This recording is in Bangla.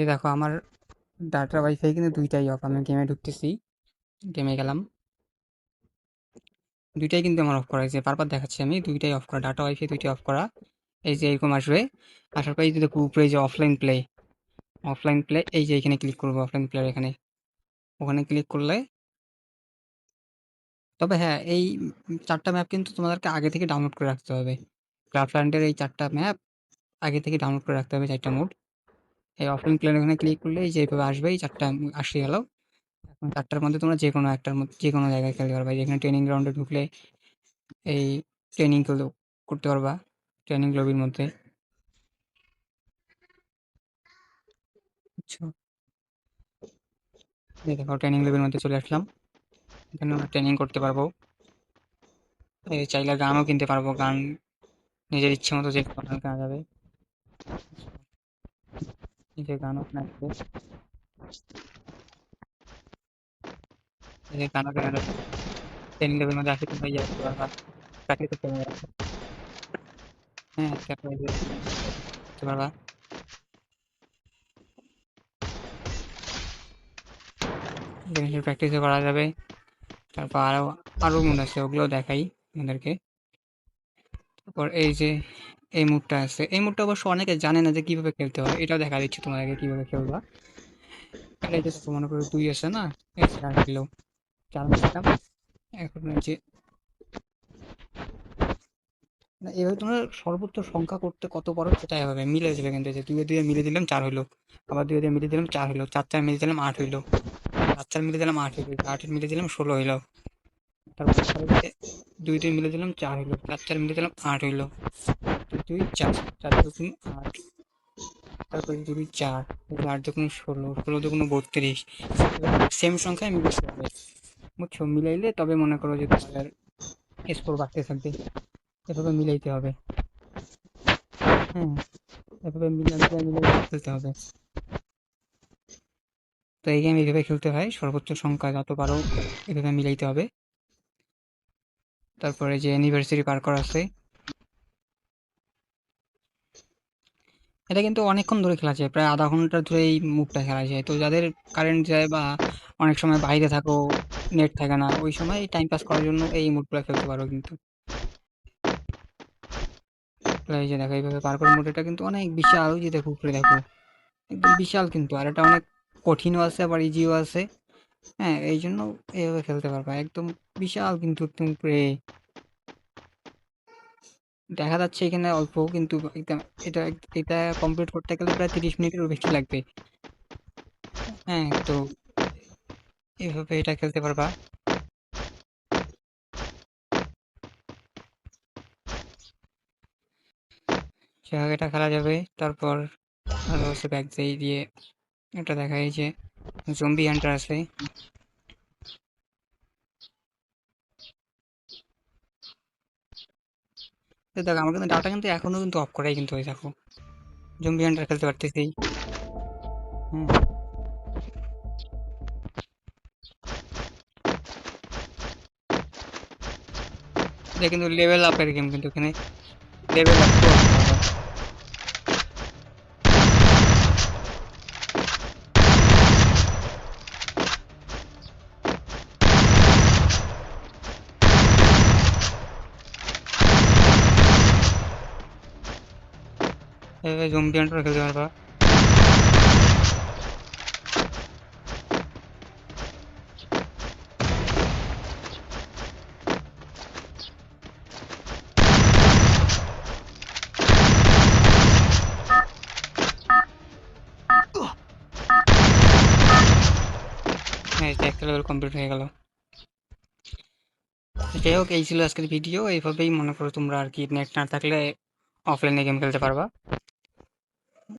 এই দেখো আমার ডাটা ওয়াইফাই কিন্তু দুইটাই অফ। আমি গেমে ঢুকতেছি, গেমে গেলাম, দুইটাই কিন্তু আমার অফ করা হয়েছে। বারবার দেখাচ্ছি আমি দুইটাই অফ করা, ডাটা ওয়াইফাই দুইটাই অফ করা। এই যে এরকম আসবে, আসার পরে এই যে দেখো উপরে এই যে অফলাইন প্লে, অফলাইন প্লে এই যে এখানে ক্লিক করবো, অফলাইন প্লে এখানে, ওখানে ক্লিক করলে। তবে হ্যাঁ, এই চারটা ম্যাপ কিন্তু তোমাদেরকে আগে থেকে ডাউনলোড করে রাখতে হবে। ক্রাফল্যান্ডের এই চারটা ম্যাপ আগে থেকে ডাউনলোড করে রাখতে হবে, চারটা মোড। এই অফলাইন প্লে ওখানে ক্লিক করলে এই যে এইভাবে আসবে, এই চারটা আসে গেল। এখন চারটার মধ্যে তোমরা যে কোনো একটার মধ্যে যে কোনো জায়গায় খেলতে পারবা। যেখানে ট্রেনিং গ্রাউন্ডে ঢুকলে এই ট্রেনিং করতে পারবা, ট্রেনিং লবির মধ্যে। বুঝছো? এই দেখো ট্রেনিং লবির মধ্যে চলে আসলাম, এখানে আমরা ট্রেনিং করতে পারবো। এই চাইলে গানও কিনতে পারবো, গান নিজের ইচ্ছে মতো যে কোনো গান কেনা যাবে, নিজের গানও কেনা যাবে, নিজের গানও কেনা যাবে। ট্রেনিং লবির মধ্যে আসলে তোমরা ইয়ে করতে পারবা, চাকরি করতে পারবা। হ্যাঁ, তারপরে যে করতে পারবা, জিনিসের প্র্যাকটিসও করা যাবে। তারপর আরো মুড আছে, ওগুলো দেখাই আমাদেরকে। তারপর এই যে এই মুডটা আছে, এই মুডটা অবশ্য অনেকে জানে না যে কিভাবে খেলতে হয়, এটাও দেখা দিচ্ছি তোমাদেরকে কিভাবে খেলবা। এটা এই যে দেখো, মনে করো 2 আছে না, এই 4 হইলো, 4 মিলাইলাম। এখন এই যে না, এভাবে তোমরা সর্বোচ্চ সংখ্যা করতে কত পারো সেটাই হবে, মিলে যাবে। কিন্তু এই যে 2 এ 2 মিলে দিলাম 4 হইলো, আবার 2 এ 2 মিলে দিলাম 4 হইলো, 4 4 মিলে দিলাম 8 হইলো, 4 4 মিলে দিলাম 8 হইলো, 8 মিলে দিলাম 16 হইলো। তারপর আবার এই যে 2 2 মিলে দিলাম 4 হইলো, 4 4 মিলে দিলাম 8 হইলো, 2 2 4, 4 2 8। তারপরে 2 2 4, 8 2 16, 16 2 32। সেম সংখ্যায় মিলাতে হবে, বুঝছো? মিলাইলে তবে মনে করো যে তোমাদের স্কোর বাড়তে থাকবে। এভাবে মিলাইতে হবে। হ্যাঁ, এভাবে মিলাই খেলতে হবে। তো এই গেম এইভাবে খেলতে হয়, সর্বোচ্চ সংখ্যা যত পারো এভাবে মিলাইতে হবে। তারপরে যে অ্যানিভার্সারি পার করা আছে, এটা কিন্তু অনেকক্ষণ ধরে খেলা যায়, প্রায় আধা ঘন্টা ধরে এই মুভটা খেলা যায়। তো যাদের কারেন্ট যায় বা অনেক সময় বাইরে থাকো, নেট থাকে না, ওই সময় টাইম পাস করার জন্য এই মুভগুলো খেলতে পারো কিন্তু। এই যে দেখো এইভাবে পার করার মুভ, এটা কিন্তু অনেক বিশাল। ওই যে দেখো উপরে দেখো, একদম বিশাল কিন্তু। আর এটা অনেক কঠিনও আছে আবার ইজিও আছে। হ্যাঁ, এই জন্য এইভাবে খেলতে পারবা, একদম বিশাল কিন্তু একদম উপরে। দেখা যাচ্ছে এখানে অল্প, কিন্তু একদম এটা এটা কমপ্লিট করতে গেলে প্রায় 30 মিনিটেরও বেশি লাগবে। হ্যাঁ, তো এইভাবে এটা খেলতে পারবা। সেভাবে এটা খেলা যাবে। তারপর আরো হচ্ছে ব্যাক দিয়ে এটা দেখা যায় যে জম্বি হান্টার আছে। তো দেখো আমার কিন্তু ডাটা কিন্তু এখনো কিন্তু অফ করাই কিন্তু, ওই দেখো জম্বি হান্টার খেলতে পারতেছি। হুম, এটা কিন্তু লেভেল আপের গেম, কিন্তু এখানে লেভেল আপ করতে হবে। এভাবে জম্বি হান্টার খেলতে পারবা। হ্যাঁ, এই যে একটা লেভেল কমপ্লিট হয়ে গেল। যাই হোক, এই ছিল আজকের ভিডিও। এইভাবেই মনে করো তোমরা আর কি নেট না থাকলে অফলাইনে গেম খেলতে পারবা।